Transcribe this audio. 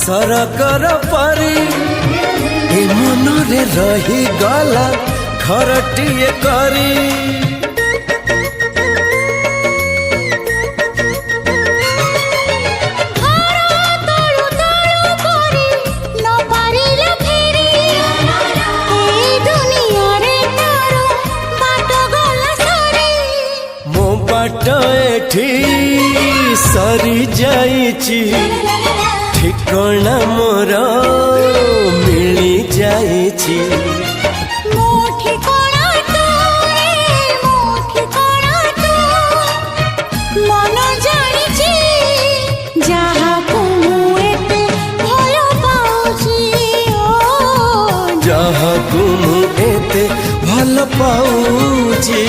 सरकर परी ए मनरे रही गला घरटिए करी। बाट एठी सरी जाइची ठिकाना मोर मिली जाइची। मन जानिची जहाकू एते भल पाउची जहाकू एते भल पाउची।